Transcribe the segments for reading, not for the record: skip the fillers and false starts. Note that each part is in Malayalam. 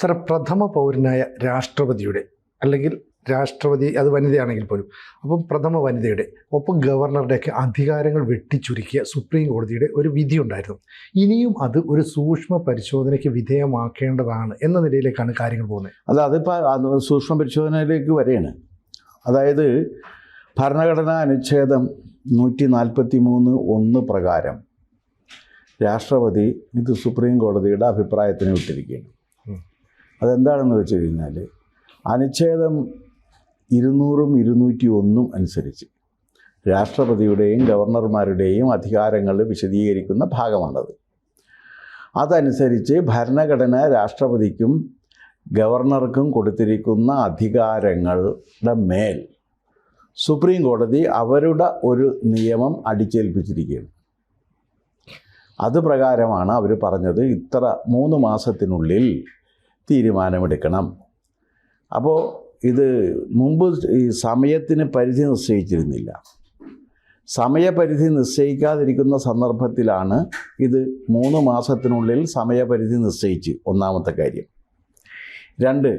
സാറേ, പ്രഥമ പൗരനായ രാഷ്ട്രപതിയുടെ, അല്ലെങ്കിൽ രാഷ്ട്രപതി അത് വനിതയാണെങ്കിൽ പോലും, അപ്പം പ്രഥമ വനിതയുടെ ഒപ്പം ഗവർണറുടെയൊക്കെ അധികാരങ്ങൾ വെട്ടിച്ചുരുക്കിയ സുപ്രീം കോടതിയുടെ ഒരു വിധി ഉണ്ടായിരുന്നു. ഇനിയും അത് ഒരു സൂക്ഷ്മ പരിശോധനയ്ക്ക് വിധേയമാക്കേണ്ടതാണ് എന്ന നിലയിലേക്കാണ് കാര്യങ്ങൾ പോകുന്നത്. അതിപ്പോൾ സൂക്ഷ്മ പരിശോധനയിലേക്ക് വരെയാണ്. അതായത് ഭരണഘടനാ അനുച്ഛേദം 143(1) പ്രകാരം രാഷ്ട്രപതി ഇത് സുപ്രീം കോടതിയുടെ അഭിപ്രായത്തിന് വിട്ടിരിക്കുകയാണ്. അതെന്താണെന്ന് വെച്ച് കഴിഞ്ഞാൽ, അനുച്ഛേദം 200-ഉം 201-ഉം അനുസരിച്ച് രാഷ്ട്രപതിയുടെയും ഗവർണർമാരുടെയും അധികാരങ്ങൾ വിശദീകരിക്കുന്ന ഭാഗമാണത്. അതനുസരിച്ച് ഭരണഘടന രാഷ്ട്രപതിക്കും ഗവർണർക്കും കൊടുത്തിരിക്കുന്ന അധികാരങ്ങളുടെ മേൽ സുപ്രീം കോടതി അവരുടെ ഒരു നിയമം അടിച്ചേൽപ്പിച്ചിരിക്കുകയാണ്. അത് പ്രകാരമാണ് അവർ പറഞ്ഞത് ഇത്ര 3 മാസത്തിനുള്ളിൽ തീരുമാനമെടുക്കണം. അപ്പോൾ ഇത് മുമ്പ് ഈ സമയത്തിന് പരിധി നിശ്ചയിച്ചിരുന്നില്ല. സമയപരിധി നിശ്ചയിക്കാതിരിക്കുന്ന സന്ദർഭത്തിലാണ് ഇത് 3 മാസത്തിനുള്ളിൽ സമയപരിധി നിശ്ചയിച്ച്. ഒന്നാമത്തെ കാര്യം. 2,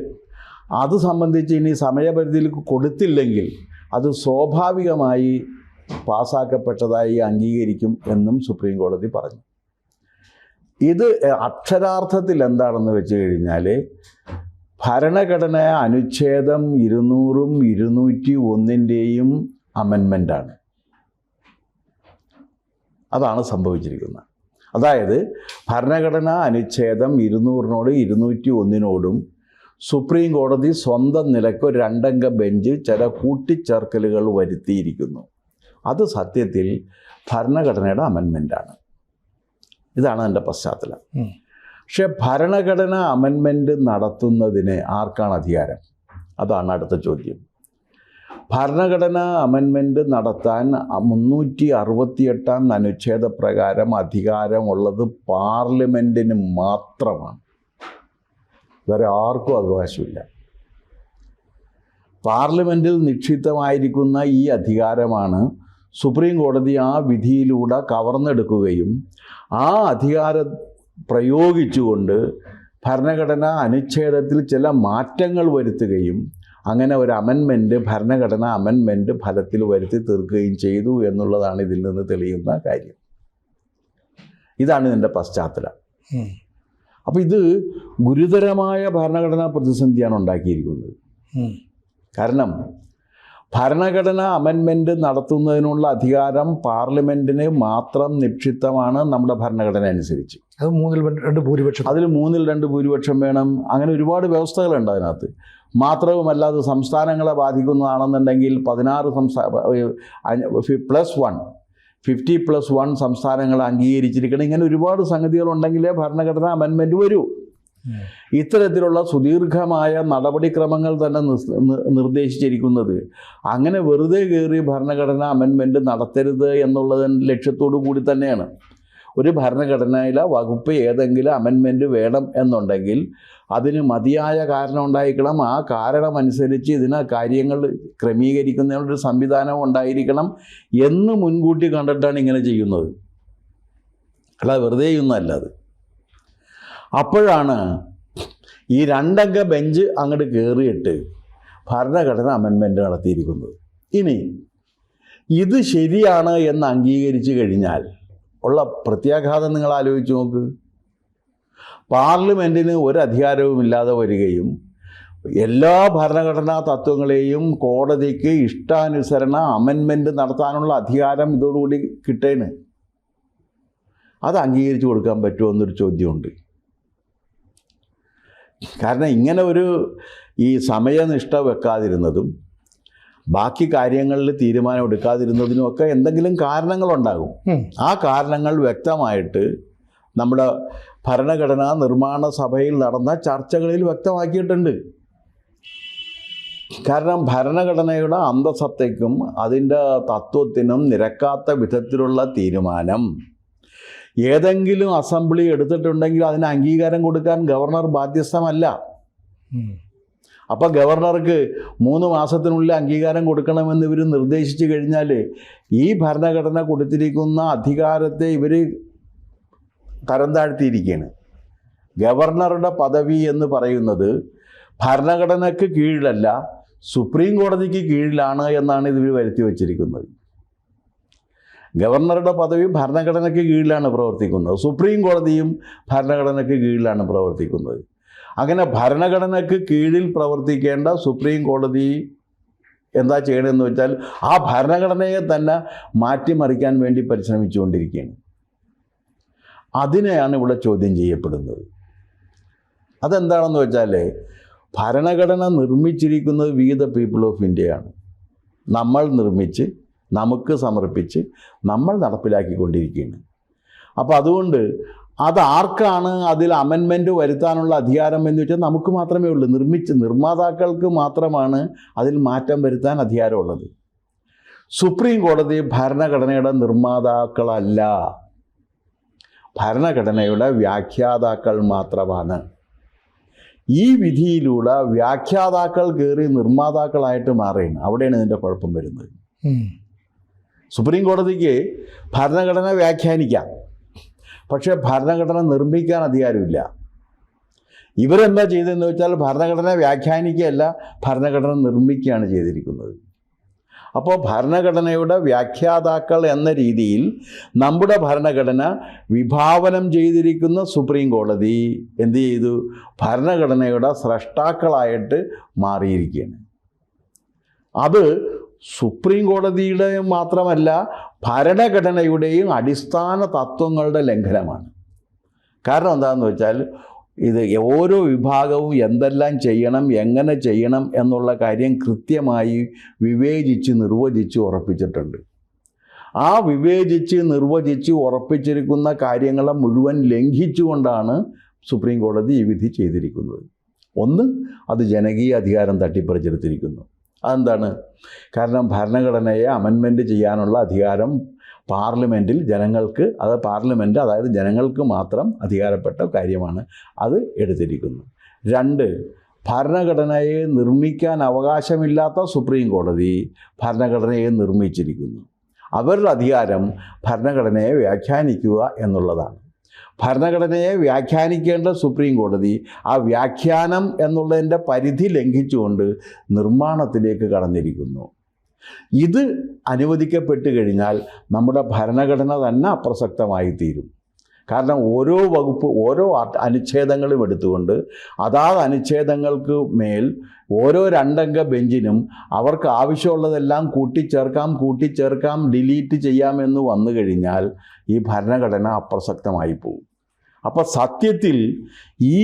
അത് സംബന്ധിച്ച് ഇനി സമയപരിധിയിൽ കൊടുത്തില്ലെങ്കിൽ അത് സ്വാഭാവികമായി പാസ്സാക്കപ്പെട്ടതായി അംഗീകരിക്കും എന്നും സുപ്രീം കോടതി പറഞ്ഞു. ഇത് അക്ഷരാർത്ഥത്തിൽ എന്താണെന്ന് വെച്ച് കഴിഞ്ഞാൽ, ഭരണഘടന അനുച്ഛേദം 200-ഉം 201-ൻ്റെയും അമെൻമെൻ്റാണ്. അതാണ് സംഭവിച്ചിരിക്കുന്നത്. അതായത് ഭരണഘടനാ അനുച്ഛേദം 200-നോട് 201-നോടും സുപ്രീം കോടതി സ്വന്തം നിലയ്ക്ക് 2 അംഗ ബെഞ്ച് ചില കൂട്ടിച്ചേർക്കലുകൾ വരുത്തിയിരിക്കുന്നു. അത് സത്യത്തിൽ ഭരണഘടനയുടെ അമെൻമെൻ്റാണ്. ഇതാണ് എൻ്റെ പശ്ചാത്തലം. പക്ഷെ ഭരണഘടന അമെൻമെൻറ്റ് നടത്തുന്നതിന് ആർക്കാണ് അധികാരം? അതാണ് അടുത്ത ചോദ്യം. ഭരണഘടനാ അമെൻമെൻറ്റ് നടത്താൻ 368-ാം അനുച്ഛേദപ്രകാരം അധികാരമുള്ളത് പാർലമെൻറ്റിന് മാത്രമാണ്. വേറെ ആർക്കും അവകാശമില്ല. പാർലമെൻറ്റിൽ നിക്ഷിപ്തമായിരിക്കുന്ന ഈ അധികാരമാണ് സുപ്രീം കോടതി ആ വിധിയിലൂടെ കവർന്നെടുക്കുകയും ആ അധികാരം പ്രയോഗിച്ചുകൊണ്ട് ഭരണഘടനാ അനുച്ഛേദത്തിൽ ചില മാറ്റങ്ങൾ വരുത്തുകയും അങ്ങനെ ഒരു അമെൻമെൻറ്റ്, ഭരണഘടനാ അമെൻമെൻറ്റ് ഫലത്തിൽ വരുത്തി തീർക്കുകയും ചെയ്തു എന്നുള്ളതാണ് ഇതിൽ നിന്ന് തെളിയുന്ന കാര്യം. ഇതാണ് ഇതിൻ്റെ പശ്ചാത്തലം. അപ്പോൾ ഇത് ഗുരുതരമായ ഭരണഘടനാ പ്രതിസന്ധിയാണ് ഉണ്ടാക്കിയിരിക്കുന്നത്. കാരണം ഭരണഘടനാ അമെൻമെൻറ്റ് നടത്തുന്നതിനുള്ള അധികാരം പാർലമെൻറ്റിന് മാത്രം നിക്ഷിപ്തമാണ് നമ്മുടെ ഭരണഘടന അനുസരിച്ച്. അത് 3/2 ഭൂരിപക്ഷം. അതിൽ 2/3 ഭൂരിപക്ഷം വേണം. അങ്ങനെ ഒരുപാട് വ്യവസ്ഥകളുണ്ട് അതിനകത്ത്. മാത്രവുമല്ല, അത് സംസ്ഥാനങ്ങളെ ബാധിക്കുന്നതാണെന്നുണ്ടെങ്കിൽ 16 50+1 സംസ്ഥാനങ്ങൾ അംഗീകരിച്ചിരിക്കണം. ഇങ്ങനെ ഒരുപാട് സംഗതികളുണ്ടെങ്കിലേ ഭരണഘടനാ അമെൻമെൻറ്റ് വരൂ. ഇത്തരത്തിലുള്ള സുദീർഘമായ നടപടിക്രമങ്ങൾ തന്നെ നിർദ്ദേശിച്ചിരിക്കുന്നത് അങ്ങനെ വെറുതെ കയറി ഭരണഘടനാ അമെൻമെൻറ്റ് നടത്തരുത് എന്നുള്ളതിൻ്റെ ലക്ഷ്യത്തോടു കൂടി തന്നെയാണ്. ഒരു ഭരണഘടനയിലെ വകുപ്പ് ഏതെങ്കിലും അമെൻമെൻറ്റ് വേണം എന്നുണ്ടെങ്കിൽ അതിന് മതിയായ കാരണം ഉണ്ടായിരിക്കണം. ആ കാരണമനുസരിച്ച് ഇതിന് കാര്യങ്ങൾ ക്രമീകരിക്കുന്നതിനൊരു സംവിധാനം ഉണ്ടായിരിക്കണം എന്ന് മുൻകൂട്ടി കണ്ടിട്ടാണ് ഇങ്ങനെ ചെയ്യുന്നത്. അല്ല, വെറുതെ ചെയ്യുന്നതല്ല അത്. അപ്പോഴാണ് ഈ 2 അംഗ ബെഞ്ച് അങ്ങോട്ട് കയറിയിട്ട് ഭരണഘടന അമെൻമെൻറ്റ് നടത്തിയിരിക്കുന്നത്. ഇനി ഇത് ശരിയാണ് എന്ന് അംഗീകരിച്ചു കഴിഞ്ഞാൽ ഉള്ള പ്രത്യാഘാതം നിങ്ങൾ ആലോചിച്ച് നോക്ക്. പാർലമെൻറ്റിന് ഒരു അധികാരവുമില്ലാതെ വരികയും എല്ലാ ഭരണഘടനാ തത്വങ്ങളെയും കോടതിക്ക് ഇഷ്ടാനുസരണ അമെൻമെൻറ്റ് നടത്താനുള്ള അധികാരം ഇതോടുകൂടി കിട്ടേണ്. അത് അംഗീകരിച്ചു കൊടുക്കാൻ പറ്റുമോ എന്നൊരു ചോദ്യമുണ്ട്. കാരണം ഇങ്ങനെ ഈ സമയനിഷ്ഠ വെക്കാതിരുന്നതും ബാക്കി കാര്യങ്ങളിൽ തീരുമാനം എടുക്കാതിരുന്നതിനുമൊക്കെ എന്തെങ്കിലും കാരണങ്ങളുണ്ടാകും. ആ കാരണങ്ങൾ വ്യക്തമായിട്ട് നമ്മുടെ ഭരണഘടനാ നിർമ്മാണ സഭയിൽ നടന്ന ചർച്ചകളിൽ വ്യക്തമാക്കിയിട്ടുണ്ട്. കാരണം ഭരണഘടനയുടെ അന്തസത്തയ്ക്കും അതിൻ്റെ തത്വത്തിനും നിരക്കാത്ത വിധത്തിലുള്ള തീരുമാനം ഏതെങ്കിലും അസംബ്ലി എടുത്തിട്ടുണ്ടെങ്കിൽ അതിന് അംഗീകാരം കൊടുക്കാൻ ഗവർണർ ബാധ്യസ്ഥമല്ല. അപ്പോൾ ഗവർണർക്ക് 3 മാസത്തിനുള്ളിൽ അംഗീകാരം കൊടുക്കണമെന്ന് ഇവർ നിർദ്ദേശിച്ചു കഴിഞ്ഞാൽ ഈ ഭരണഘടന കൊടുത്തിരിക്കുന്ന അധികാരത്തെ ഇവർ തരം താഴ്ത്തിയിരിക്കുകയാണ്. ഗവർണറുടെ പദവി എന്ന് പറയുന്നത് ഭരണഘടനയ്ക്ക് കീഴിലല്ല, സുപ്രീം കോടതിക്ക് കീഴിലാണ് എന്നാണ് ഇതിൽ വരുത്തി വച്ചിരിക്കുന്നത്. ഗവർണറുടെ പദവി ഭരണഘടനയ്ക്ക് കീഴിലാണ് പ്രവർത്തിക്കുന്നത്, സുപ്രീം കോടതിയും ഭരണഘടനയ്ക്ക് കീഴിലാണ് പ്രവർത്തിക്കുന്നത്. അങ്ങനെ ഭരണഘടനയ്ക്ക് കീഴിൽ പ്രവർത്തിക്കേണ്ട സുപ്രീം കോടതി എന്താ ചെയ്യണമെന്ന് വെച്ചാൽ ആ ഭരണഘടനയെ തന്നെ മാറ്റിമറിക്കാൻ വേണ്ടി പരിശ്രമിച്ചുകൊണ്ടിരിക്കുകയാണ്. അതിനെയാണ് ഇവിടെ ചോദ്യം ചെയ്യപ്പെടുന്നത്. അതെന്താണെന്ന് വെച്ചാൽ ഭരണഘടന നിർമ്മിച്ചിരിക്കുന്നത് വി ദ പീപ്പിൾ ഓഫ് ഇന്ത്യയാണ്. നമ്മൾ നിർമ്മിച്ച് നമുക്ക് സമർപ്പിച്ച് നമ്മൾ നടപ്പിലാക്കിക്കൊണ്ടിരിക്കുകയാണ്. അപ്പോൾ അതുകൊണ്ട് അതാർക്കാണ് അതിൽ അമെൻമെൻറ്റ് വരുത്താനുള്ള അധികാരം എന്ന് വെച്ചാൽ നമുക്ക് മാത്രമേ ഉള്ളൂ. നിർമ്മാതാക്കൾക്ക് മാത്രമാണ് അതിൽ മാറ്റം വരുത്താൻ അധികാരമുള്ളത്. സുപ്രീം കോടതി ഭരണഘടനയുടെ നിർമ്മാതാക്കളല്ല, ഭരണഘടനയുടെ വ്യാഖ്യാതാക്കൾ മാത്രമാണ്. ഈ വിധിയിലൂടെ വ്യാഖ്യാതാക്കൾ കയറി നിർമ്മാതാക്കളായിട്ട് മാറുകയാണ്. അവിടെയാണ് ഇതിൻ്റെ കുഴപ്പം വരുന്നത്. സുപ്രീം കോടതിക്ക് ഭരണഘടന വ്യാഖ്യാനിക്കാം, പക്ഷേ ഭരണഘടന നിർമ്മിക്കാൻ അധികാരമില്ല. ഇവരെന്താ ചെയ്തതെന്ന് വെച്ചാൽ ഭരണഘടന വ്യാഖ്യാനിക്കുകയല്ല, ഭരണഘടന നിർമ്മിക്കുകയാണ് ചെയ്തിരിക്കുന്നത്. അപ്പോൾ ഭരണഘടനയുടെ വ്യാഖ്യാതാക്കൾ എന്ന രീതിയിൽ നമ്മുടെ ഭരണഘടന വിഭാവനം ചെയ്തിരിക്കുന്ന സുപ്രീം കോടതി എന്ത് ചെയ്തു? ഭരണഘടനയുടെ സ്രഷ്ടാക്കളായിട്ട് മാറിയിരിക്കുകയാണ്. അത് സുപ്രീം കോടതിയുടെ മാത്രമല്ല, ഭരണഘടനയുടെയും അടിസ്ഥാന തത്വങ്ങളുടെ ലംഘനമാണ്. കാരണം എന്താണെന്ന് വെച്ചാൽ ഇത് ഓരോ വിഭാഗവും എന്തെല്ലാം ചെയ്യണം, എങ്ങനെ ചെയ്യണം എന്നുള്ള കാര്യം കൃത്യമായി വിവേചിച്ച് നിർവചിച്ച് ഉറപ്പിച്ചിട്ടുണ്ട്. ആ വിവേചിച്ച് നിർവചിച്ച് ഉറപ്പിച്ചിരിക്കുന്ന കാര്യങ്ങളെ മുഴുവൻ ലംഘിച്ചുകൊണ്ടാണ് സുപ്രീം കോടതി ഈ വിധി ചെയ്തിരിക്കുന്നത്. ഒന്ന്, അത് ജനകീയ അധികാരം തട്ടിപ്പറിച്ചെടുത്തിരിക്കുന്നു. അതെന്താണ്? കാരണം ഭരണഘടനയെ അമെൻമെൻറ്റ് ചെയ്യാനുള്ള അധികാരം പാർലമെൻറ്റിൽ ജനങ്ങൾക്ക്, പാർലമെൻറ്റ് അതായത് ജനങ്ങൾക്ക് മാത്രം അധികാരപ്പെട്ട കാര്യമാണ്, അത് എടുത്തിരിക്കുന്നു. രണ്ട്, ഭരണഘടനയെ നിർമ്മിക്കാൻ അവകാശമില്ലാത്ത സുപ്രീം കോടതി ഭരണഘടനയെ നിർമ്മിച്ചിരിക്കുന്നു. അവരുടെ അധികാരം ഭരണഘടനയെ വ്യാഖ്യാനിക്കുക എന്നുള്ളതാണ്. ഭരണഘടനയെ വ്യാഖ്യാനിക്കേണ്ട സുപ്രീം കോടതി ആ വ്യാഖ്യാനം എന്നുള്ളതിൻ്റെ പരിധി ലംഘിച്ചുകൊണ്ട് നിർമ്മാണത്തിലേക്ക് കടന്നിരിക്കുന്നു. ഇത് അനുവദിക്കപ്പെട്ട് കഴിഞ്ഞാൽ നമ്മുടെ ഭരണഘടന തന്നെ അപ്രസക്തമായി തീരും. കാരണം ഓരോ വകുപ്പ്, ഓരോ അനുച്ഛേദങ്ങളും എടുത്തുകൊണ്ട് അതാത് അനുച്ഛേദങ്ങൾക്ക് മേൽ ഓരോ രണ്ടംഗ ബെഞ്ചിനും അവർക്ക് ആവശ്യമുള്ളതെല്ലാം കൂട്ടിച്ചേർക്കാം, ഡിലീറ്റ് ചെയ്യാമെന്ന് വന്നു കഴിഞ്ഞാൽ ഈ ഭരണഘടന അപ്രസക്തമായി പോകും. അപ്പോൾ സത്യത്തിൽ ഈ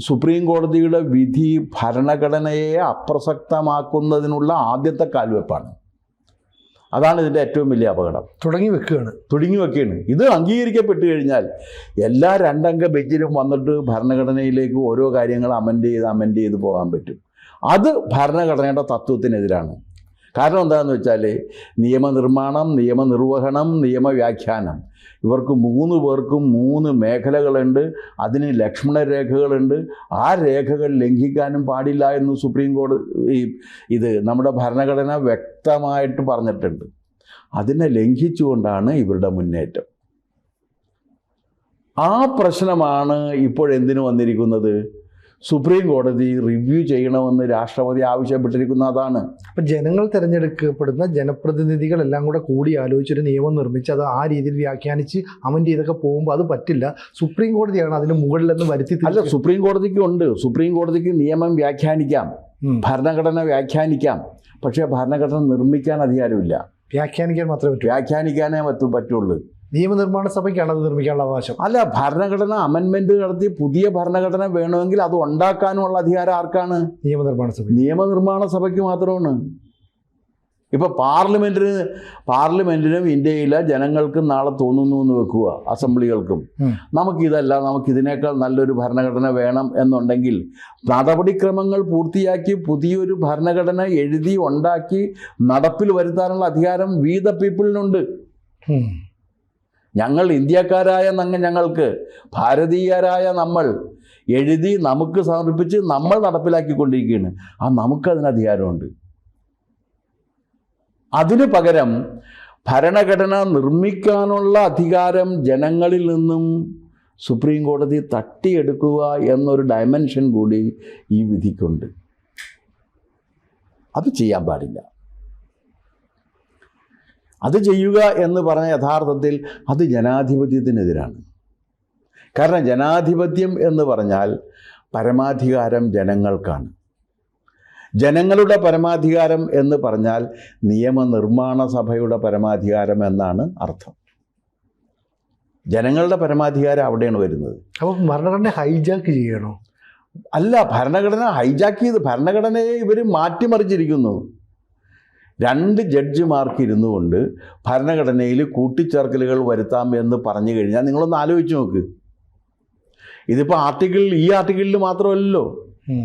സുപ്രീം കോടതിയുടെ വിധി ഭരണഘടനയെ അപ്രസക്തമാക്കുന്നതിനുള്ള ആദ്യത്തെ കാൽവെപ്പാണ്. അതാണ് ഇതിൻ്റെ ഏറ്റവും വലിയ അപകടം. തുടങ്ങി വെക്കുകയാണ്. ഇത് അംഗീകരിക്കപ്പെട്ട് കഴിഞ്ഞാൽ എല്ലാ രണ്ടംഗ ബെഞ്ചിലും വന്നിട്ട് ഭരണഘടനയിലേക്ക് ഓരോ കാര്യങ്ങൾ അമെൻഡ് ചെയ്ത് പോകാൻ പറ്റും. അത് ഭരണഘടനയുടെ തത്വത്തിനെതിരാണ്. കാരണം എന്താണെന്ന് വെച്ചാൽ നിയമനിർമ്മാണം, നിയമനിർവഹണം, നിയമവ്യാഖ്യാനം, ഇവർക്ക് 3 പേർക്കും 3 മേഖലകളുണ്ട്. അതിന് ലക്ഷ്മണരേഖകളുണ്ട്. ആ രേഖകൾ ലംഘിക്കാനും പാടില്ല എന്ന് സുപ്രീം കോടതി ഇത് നമ്മുടെ ഭരണഘടന വ്യക്തമായിട്ട് പറഞ്ഞിട്ടുണ്ട്. അതിനെ ലംഘിച്ചുകൊണ്ടാണ് ഇവരുടെ മുന്നേറ്റം. ആ പ്രശ്നമാണ് ഇപ്പോഴെന്തിനു വന്നിരിക്കുന്നത്? സുപ്രീം കോടതി റിവ്യൂ ചെയ്യണമെന്ന് രാഷ്ട്രപതി ആവശ്യപ്പെട്ടിരിക്കുന്ന അതാണ്. അപ്പം ജനങ്ങൾ തിരഞ്ഞെടുക്കപ്പെടുന്ന ജനപ്രതിനിധികളെല്ലാം കൂടി ആലോചിച്ചൊരു നിയമം നിർമ്മിച്ച് അത് ആ രീതിയിൽ വ്യാഖ്യാനിച്ച് അമെൻഡ് ചെയ്തൊക്കെ പോകുമ്പോൾ അത് പറ്റില്ല. സുപ്രീം കോടതിയാണ് അതിന് മുകളിലെന്ന് വരുത്തി. അല്ല, സുപ്രീം കോടതിക്ക് ഉണ്ട്. സുപ്രീം കോടതിക്ക് നിയമം വ്യാഖ്യാനിക്കാം, ഭരണഘടന വ്യാഖ്യാനിക്കാം. പക്ഷേ ഭരണഘടന നിർമ്മിക്കാൻ അധികാരമില്ല. വ്യാഖ്യാനിക്കാനേ പറ്റുള്ളൂ. നിയമനിർമ്മാണ സഭയ്ക്കാണ് അത് നിർമ്മിക്കാനുള്ള അവകാശം. അല്ല, ഭരണഘടന അമെൻമെന്റ് നടത്തി പുതിയ ഭരണഘടന വേണമെങ്കിൽ അത് ഉണ്ടാക്കാനുള്ള അധികാരം ആർക്കാണ്? നിയമനിർമ്മാണ സഭയ്ക്ക് മാത്രമാണ്. ഇപ്പം പാർലമെന്റിനും ഇന്ത്യയിലെ ജനങ്ങൾക്കും നാളെ തോന്നുന്നു എന്ന് വെക്കുക, അസംബ്ലികൾക്കും നമുക്കിതിനേക്കാൾ നല്ലൊരു ഭരണഘടന വേണം എന്നുണ്ടെങ്കിൽ നടപടിക്രമങ്ങൾ പൂർത്തിയാക്കി പുതിയൊരു ഭരണഘടന എഴുതി ഉണ്ടാക്കി നടപ്പിൽ വരുത്താനുള്ള അധികാരം വി ദ പീപ്പിളിനുണ്ട്. ഞങ്ങൾ ഇന്ത്യക്കാരായ ഞങ്ങൾക്ക്, ഭാരതീയരായ നമ്മൾ എഴുതി നമുക്ക് സമർപ്പിച്ച് നമ്മൾ നടപ്പിലാക്കിക്കൊണ്ടിരിക്കുകയാണ്. നമുക്കതിന് അധികാരമുണ്ട്. അതിന് പകരം ഭരണഘടന നിർമ്മിക്കാനുള്ള അധികാരം ജനങ്ങളിൽ നിന്നും സുപ്രീം കോടതി തട്ടിയെടുക്കുക എന്നൊരു ഡയമെൻഷൻ കൂടി ഈ വിധിക്കുണ്ട്. അത് ചെയ്യാൻ പാടില്ല. അത് ചെയ്യുക എന്ന് പറഞ്ഞ യഥാർത്ഥത്തിൽ അത് ജനാധിപത്യത്തിനെതിരാണ്. കാരണം ജനാധിപത്യം എന്ന് പറഞ്ഞാൽ പരമാധികാരം ജനങ്ങൾക്കാണ്. ജനങ്ങളുടെ പരമാധികാരം എന്ന് പറഞ്ഞാൽ നിയമനിർമ്മാണ സഭയുടെ പരമാധികാരം എന്നാണ് അർത്ഥം. ജനങ്ങളുടെ പരമാധികാരം അവിടെയാണ് വരുന്നത്. അപ്പോൾ ഭരണഘടന ഹൈജാക്ക് ചെയ്യണോ? അല്ല, ഭരണഘടന ഹൈജാക്ക് ചെയ്ത് ഭരണഘടനയെ ഇവർ മാറ്റിമറിച്ചിരിക്കുന്നു. 2 ജഡ്ജിമാർക്ക് ഇരുന്നു കൊണ്ട് ഭരണഘടനയിൽ കൂട്ടിച്ചേർക്കലുകൾ വരുത്താം എന്ന് പറഞ്ഞു കഴിഞ്ഞാൽ നിങ്ങളൊന്ന് ആലോചിച്ച് നോക്ക്. ഇതിപ്പോൾ ഈ ആർട്ടിക്കിളിൽ മാത്രമല്ലല്ലോ,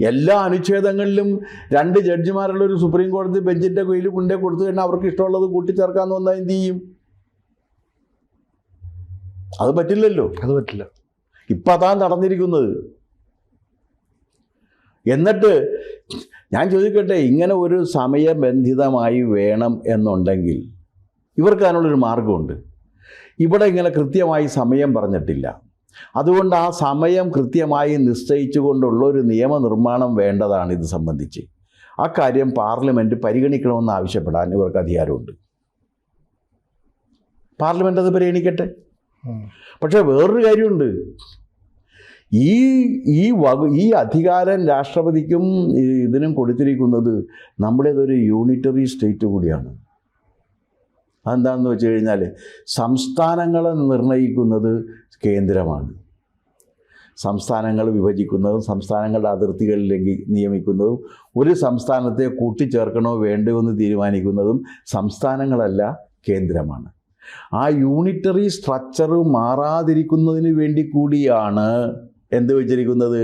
എല്ലാ അനുച്ഛേദങ്ങളിലും 2 ജഡ്ജിമാരുള്ള ഒരു സുപ്രീം കോടതി ബെഞ്ചിൻ്റെ കയ്യിൽ കൊണ്ടേ കൊടുത്തു കഴിഞ്ഞാൽ അവർക്ക് ഇഷ്ടമുള്ളത് കൂട്ടിച്ചേർക്കാമെന്ന് വന്നാൽ എന്ത് ചെയ്യും? അത് പറ്റില്ലല്ലോ. അത് പറ്റില്ല. ഇപ്പം അതാണ് നടന്നിരിക്കുന്നത്. എന്നിട്ട് ഞാൻ ചോദിക്കട്ടെ, ഇങ്ങനെ ഒരു സമയബന്ധിതമായി വേണം എന്നുണ്ടെങ്കിൽ ഇവർക്ക് അതിനുള്ളൊരു മാർഗമുണ്ട്. ഇവിടെ ഇങ്ങനെ കൃത്യമായി സമയം പറഞ്ഞിട്ടില്ല. അതുകൊണ്ട് ആ സമയം കൃത്യമായി നിശ്ചയിച്ചുകൊണ്ടുള്ള ഒരു നിയമനിർമ്മാണം വേണ്ടതാണ് ഇത് സംബന്ധിച്ച്. ആ കാര്യം പാർലമെൻറ്റ് പരിഗണിക്കണമെന്ന് ആവശ്യപ്പെടാൻ ഇവർക്ക് അധികാരമുണ്ട്. പാർലമെൻറ്റ് അത് പരിഗണിക്കട്ടെ. പക്ഷേ വേറൊരു കാര്യമുണ്ട്. ഈ അധികാരം രാഷ്ട്രപതിക്കും ഇതിനും കൊടുത്തിരിക്കുന്നത് നമ്മുടേതൊരു യൂണിറ്ററി സ്റ്റേറ്റ് കൂടിയാണ്. അതെന്താണെന്ന് വെച്ച് കഴിഞ്ഞാൽ സംസ്ഥാനങ്ങളെ നിർണ്ണയിക്കുന്നത് കേന്ദ്രമാണ്. സംസ്ഥാനങ്ങൾ വിഭജിക്കുന്നതും സംസ്ഥാനങ്ങളുടെ അതിർത്തികളിലേക്ക് നിയമിക്കുന്നതും ഒരു സംസ്ഥാനത്തെ കൂട്ടിച്ചേർക്കണോ വേണ്ടോ എന്ന് തീരുമാനിക്കുന്നതും സംസ്ഥാനങ്ങളല്ല, കേന്ദ്രമാണ്. ആ യൂണിറ്ററി സ്ട്രക്ചർ മാറാതിരിക്കുന്നതിന് വേണ്ടി കൂടിയാണ് എന്ത് വെച്ചിരിക്കുന്നത്?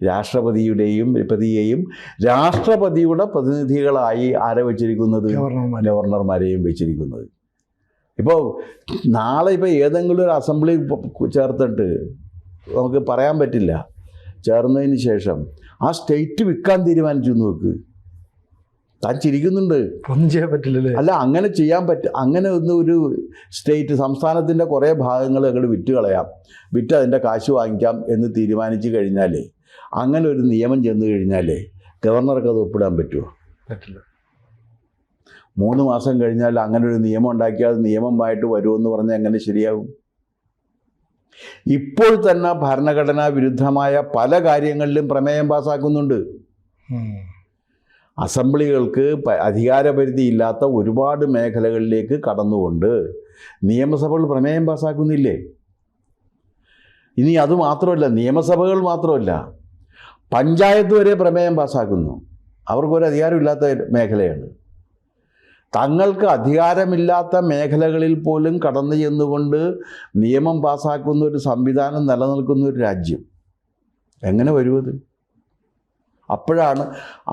രാഷ്ട്രപതിയെയും രാഷ്ട്രപതിയുടെ പ്രതിനിധികളായി ആരെ വെച്ചിരിക്കുന്നത്? ഗവർണർമാരെയും വെച്ചിരിക്കുന്നത്. ഇപ്പോൾ നാളെ ഏതെങ്കിലും ഒരു അസംബ്ലി ചേർത്തിട്ട് നമുക്ക് പറയാൻ പറ്റില്ല, ചേർന്നതിന് ശേഷം ആ സ്റ്റേറ്റ് വിൽക്കാൻ തീരുമാനിച്ചു നോക്ക്. താൻ ചിരിക്കുന്നുണ്ട്. ഒന്നും ചെയ്യാൻ പറ്റില്ലല്ലേ? അല്ല, അങ്ങനെ ചെയ്യാൻ അങ്ങനെ ഒരു സ്റ്റേറ്റ് സംസ്ഥാനത്തിൻ്റെ കുറേ ഭാഗങ്ങൾ അങ്ങോട്ട് വിറ്റ് കളയാം, വിറ്റ് അതിൻ്റെ കാശ് വാങ്ങിക്കാം എന്ന് തീരുമാനിച്ചു കഴിഞ്ഞാൽ, അങ്ങനെ ഒരു നിയമം ചെന്ന് കഴിഞ്ഞാൽ ഗവർണർക്ക് അത് ഒപ്പിടാൻ പറ്റുമോ? പറ്റില്ല. 3 മാസം കഴിഞ്ഞാൽ അങ്ങനെ ഒരു നിയമം ഉണ്ടാക്കിയാൽ നിയമമായിട്ട് വരുമെന്ന് പറഞ്ഞാൽ എങ്ങനെ ശരിയാകും? ഇപ്പോൾ തന്നെ ഭരണഘടനാ വിരുദ്ധമായ പല കാര്യങ്ങളിലും പ്രമേയം പാസ്സാക്കുന്നുണ്ട്. അസംബ്ലികൾക്ക് അധികാരപരിധി ഇല്ലാത്ത ഒരുപാട് മേഖലകളിലേക്ക് കടന്നുകൊണ്ട് നിയമസഭകൾ പ്രമേയം പാസ്സാക്കുന്നില്ലേ? ഇനി അതുമാത്രമല്ല, നിയമസഭകൾ മാത്രമല്ല, പഞ്ചായത്ത് വരെ പ്രമേയം പാസ്സാക്കുന്നു. അവർക്കൊരു അധികാരമില്ലാത്ത മേഖലയാണ്. തങ്ങൾക്ക് അധികാരമില്ലാത്ത മേഖലകളിൽ പോലും കടന്നു ചെന്നുകൊണ്ട് നിയമം പാസ്സാക്കുന്ന ഒരു സംവിധാനം നിലനിൽക്കുന്ന ഒരു രാജ്യം എങ്ങനെ വരുമത്? അപ്പോഴാണ്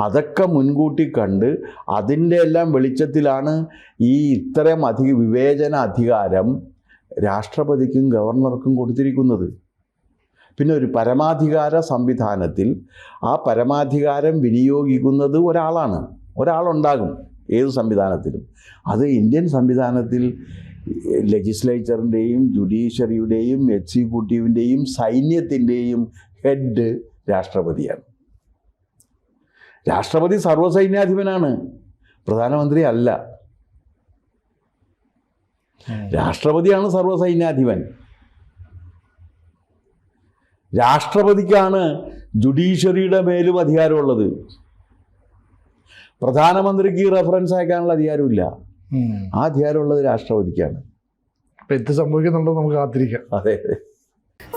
അതൊക്കെ മുൻകൂട്ടി കണ്ട് അതിൻ്റെ എല്ലാം വെളിച്ചത്തിലാണ് ഈ ഇത്രയും വിവേചന അധികാരം രാഷ്ട്രപതിക്കും ഗവർണർക്കും കൊടുത്തിരിക്കുന്നത്. പിന്നെ ഒരു പരമാധികാര സംവിധാനത്തിൽ ആ പരമാധികാരം വിനിയോഗിക്കുന്നത് ഒരാളുണ്ടാകും ഏത് സംവിധാനത്തിലും. അത് ഇന്ത്യൻ സംവിധാനത്തിൽ ലെജിസ്ലേച്ചറിൻ്റെയും ജുഡീഷ്യറിയുടെയും എക്സിക്യൂട്ടീവിൻ്റെയും സൈന്യത്തിൻ്റെയും ഹെഡ് രാഷ്ട്രപതിയാണ്. രാഷ്ട്രപതി സർവ്വസൈന്യാധിപനാണ്, പ്രധാനമന്ത്രി അല്ല. രാഷ്ട്രപതിയാണ് സർവ്വസൈന്യാധിപൻ. രാഷ്ട്രപതിക്കാണ് ജുഡീഷ്യറിയുടെ മേലും അധികാരമുള്ളത്. പ്രധാനമന്ത്രിക്ക് റെഫറൻസ് അയക്കാനുള്ള അധികാരമില്ല. ആ അധികാരമുള്ളത് രാഷ്ട്രപതിക്കാണ്. എന്ത് സംഭവിക്കുന്നുണ്ടോ നമുക്ക് കാത്തിരിക്കാം. അതെ.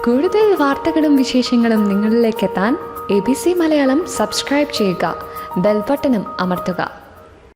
കൂടുതൽ വാർത്തകളും വിശേഷങ്ങളും നിങ്ങളിലേക്ക് എത്താൻ ABC മലയാളം സബ്സ്ക്രൈബ് ചെയ്യുക, ബെൽ ബട്ടണും അമർത്തുക.